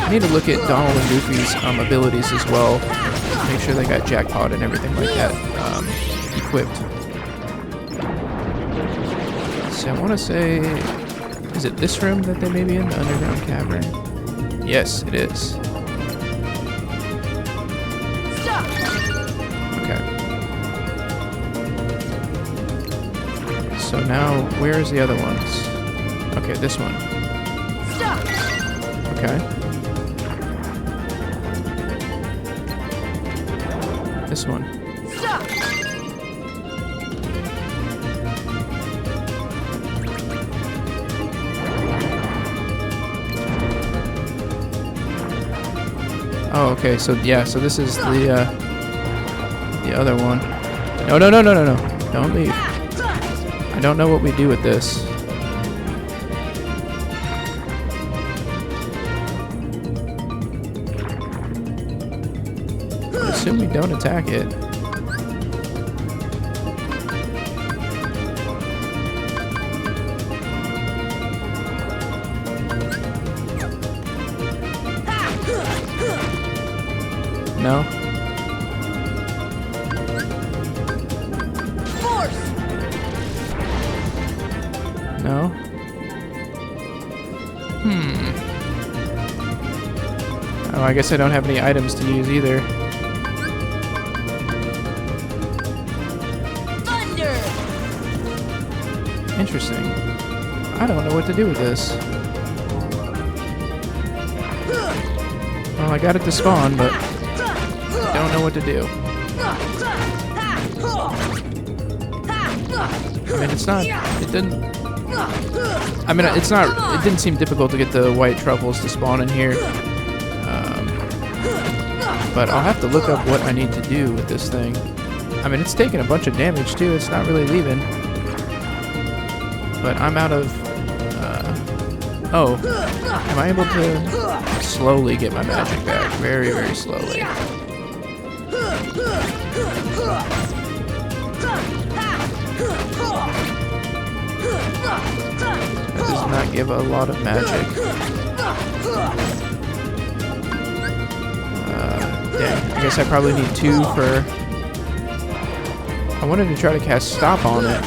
I need to look at Donald and Goofy's abilities as well. Make sure they got jackpot and everything like that equipped. So I want to say, is it this room that they may be in, the underground cavern? Yes, it is. So now, where's the other ones? Okay, this one. Okay. This one. Oh, okay. So yeah. So this is the other one. No! Don't leave. I don't know what we do with this. I assume we don't attack it. No? No? Oh, I guess I don't have any items to use either. Thunder! Interesting. I don't know what to do with this. Well, I got it to spawn, but I don't know what to do. I mean, it's not, it didn't, I mean, it's not, it didn't seem difficult to get the white truffles to spawn in here. But I'll have to look up what I need to do with this thing. I mean, it's taking a bunch of damage too, it's not really leaving. But I'm out of, oh, am I able to slowly get my magic back? Very, very slowly. That does not give a lot of magic. Dang, I guess I probably need 2 for... I wanted to try to cast Stop on it,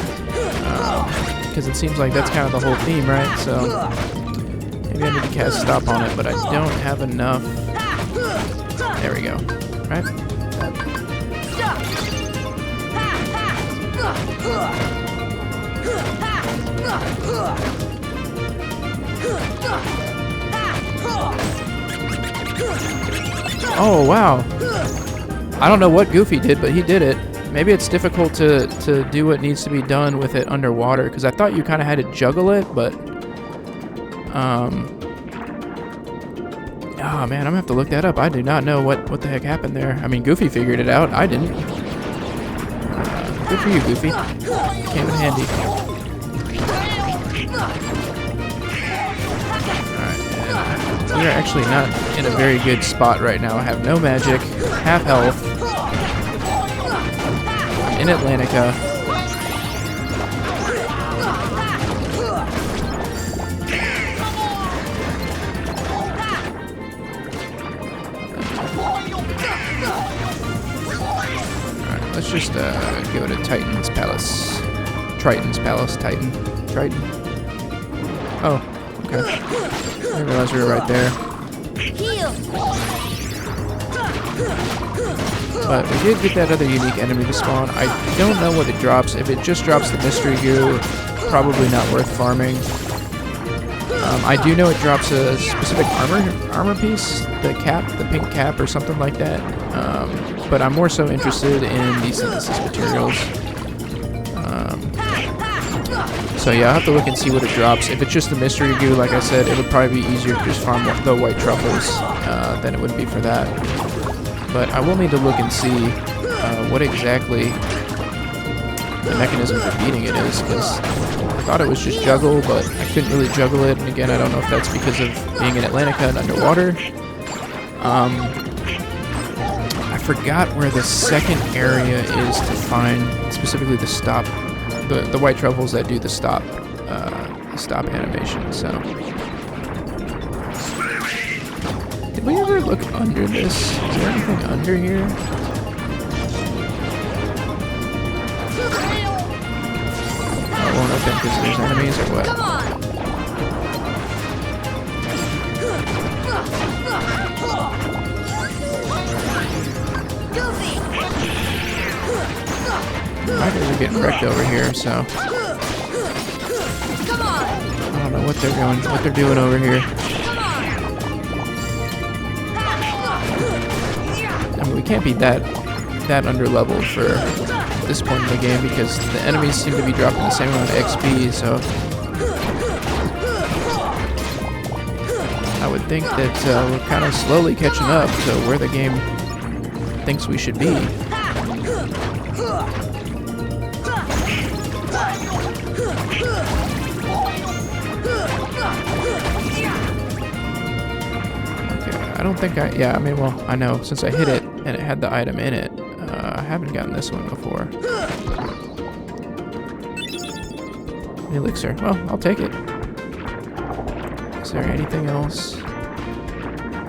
because it seems like that's kind of the whole theme, right? So maybe I need to cast Stop on it, but I don't have enough. There we go. Right? Oh, wow. I don't know what Goofy did, but he did it. Maybe it's difficult to do what needs to be done with it underwater, because I thought you kind of had to juggle it, but... Oh, man, I'm going to have to look that up. I do not know what the heck happened there. I mean, Goofy figured it out. I didn't. Good for you, Goofy. Came in handy. Alright, we are actually not in a very good spot right now. I have no magic, half health, in Atlantica. Alright, let's just go to Titan's Palace. Triton's Palace, Triton. Oh, okay. I didn't realize we were right there. But we did get that other unique enemy to spawn. I don't know what it drops. If it just drops the mystery goo, probably not worth farming. I do know it drops a specific armor piece, the cap, the pink cap or something like that. But I'm more so interested in the synthesis materials. So yeah, I'll have to look and see what it drops. If it's just the mystery goo, like I said, it would probably be easier to just farm the white truffles than it would be for that. But I will need to look and see what exactly the mechanism for beating it is, because I thought it was just juggle, but I couldn't really juggle it. And again, I don't know if that's because of being in Atlantica and underwater. I forgot where the second area is to find specifically the stop, the white truffles that do the stop animation. So, did we ever look under this? Is there anything under here? Oh, it won't open because there's enemies or what? My guys are getting wrecked over here, so I don't know what they're doing over here. I mean, we can't be that under leveled for this point in the game because the enemies seem to be dropping the same amount of XP, so I would think that we're kind of slowly catching up to where the game thinks we should be. I don't think yeah, I mean, well, I know, since I hit it and it had the item in it, I haven't gotten this one before. Elixir, well, I'll take it. Is there anything else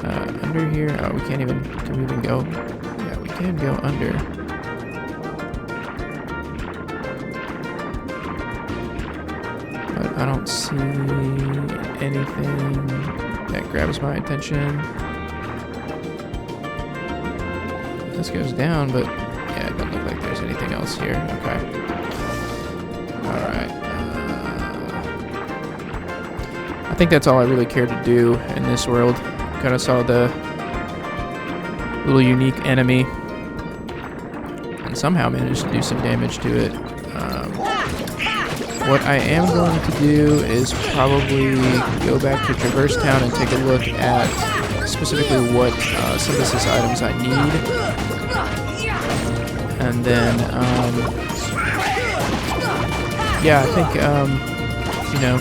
under here? Oh, can we even go? Yeah, we can go under. But I don't see anything that grabs my attention. This goes down, but yeah, it doesn't look like there's anything else here. Okay. Alright. I think that's all I really care to do in this world. Kind of saw the little unique enemy and somehow managed to do some damage to it. What I am going to do is probably go back to Traverse Town and take a look at specifically what synthesis items I need. And then, yeah, I think, you know,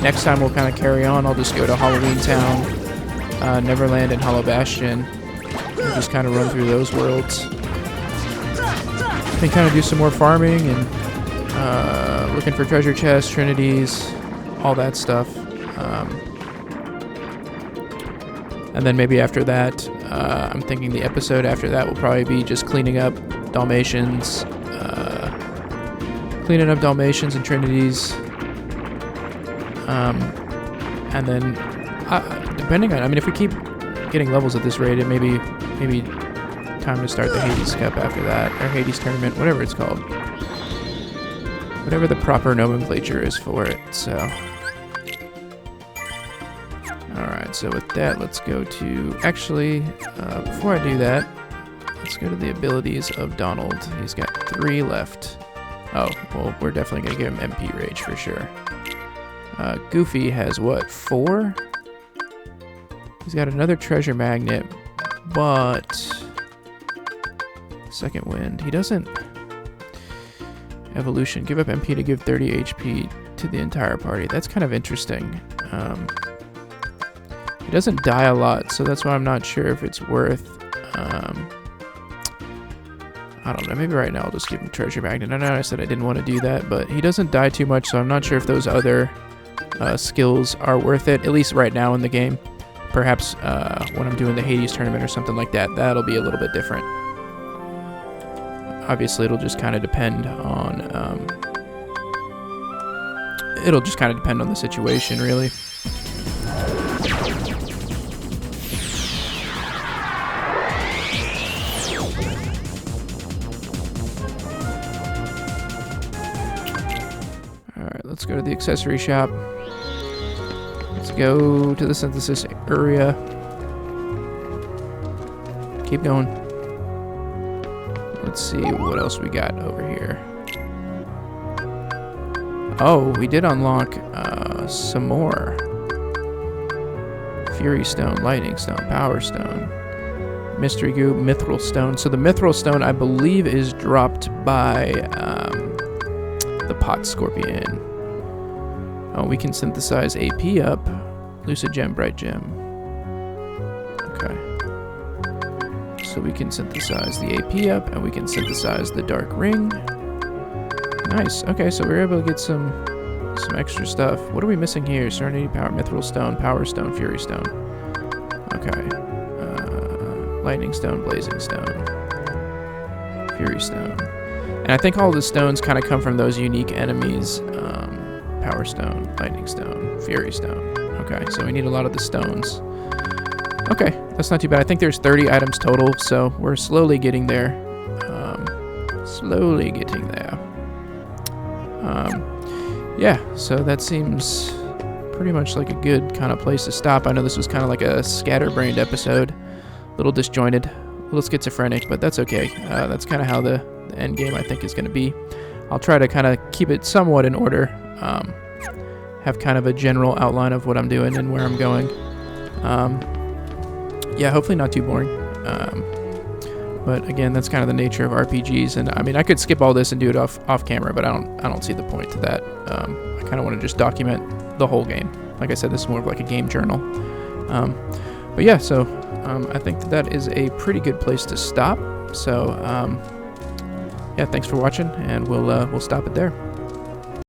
next time we'll kind of carry on. I'll just go to Halloween Town, Neverland, and Hollow Bastion, We'll just kind of run through those worlds and kind of do some more farming and looking for treasure chests, trinities, all that stuff. And then maybe after that, I'm thinking the episode after that will probably be just cleaning up Dalmatians, and trinities. And then, depending on, I mean, if we keep getting levels at this rate, it maybe time to start the Hades Cup after that, or Hades Tournament, whatever it's called. Whatever the proper nomenclature is for it, so. Alright, so with that, let's go to, actually, before I do that, let's go to the abilities of Donald. He's got 3 left. Oh, well, we're definitely going to give him MP Rage for sure. Goofy has, what, 4? He's got another treasure magnet, but... Second wind. He doesn't... Evolution. Give up MP to give 30 HP to the entire party. That's kind of interesting. He doesn't die a lot, so that's why I'm not sure if it's worth... I don't know. Maybe right now I'll just give him treasure magnet. I know I said I didn't want to do that, but he doesn't die too much, so I'm not sure if those other skills are worth it, at least right now in the game. Perhaps when I'm doing the Hades tournament or something like that, that'll be a little bit different. Obviously, it'll just kind of depend on... it'll just kind of depend on the situation, really. Alright, let's go to the accessory shop. Let's go to the synthesis area. Keep going. Let's see what else we got over here. Oh, we did unlock some more. Fury Stone, Lightning Stone, Power Stone, Mystery Goo, Mithril Stone. So the Mithril Stone, I believe, is dropped by the Pot Scorpion. Oh, we can synthesize AP up. Lucid Gem, Bright Gem. Okay. So we can synthesize the AP up, and we can synthesize the Dark Ring. Nice. Okay, so we're able to get some extra stuff. What are we missing here? Serenity, Power, Mithril Stone, Power Stone, Fury Stone. Okay. Lightning Stone, Blazing Stone, Fury Stone. And I think all the stones kind of come from those unique enemies. Power Stone, Lightning Stone, Fury Stone. Okay, so we need a lot of the stones. Okay, that's not too bad. I think there's 30 items total, so we're slowly getting there. Yeah, so that seems pretty much like a good kind of place to stop. I know this was kind of like a scatterbrained episode, a little disjointed, a little schizophrenic, but that's okay. That's kind of how the end game, I think, is going to be. I'll try to kind of keep it somewhat in order, have kind of a general outline of what I'm doing and where I'm going. Yeah, hopefully not too boring. But again, that's kind of the nature of RPGs. And I mean, I could skip all this and do it off camera, but I don't see the point to that. I kind of want to just document the whole game. Like I said, this is more of like a game journal. But yeah, so I think that is a pretty good place to stop. So yeah, thanks for watching, and we'll stop it there.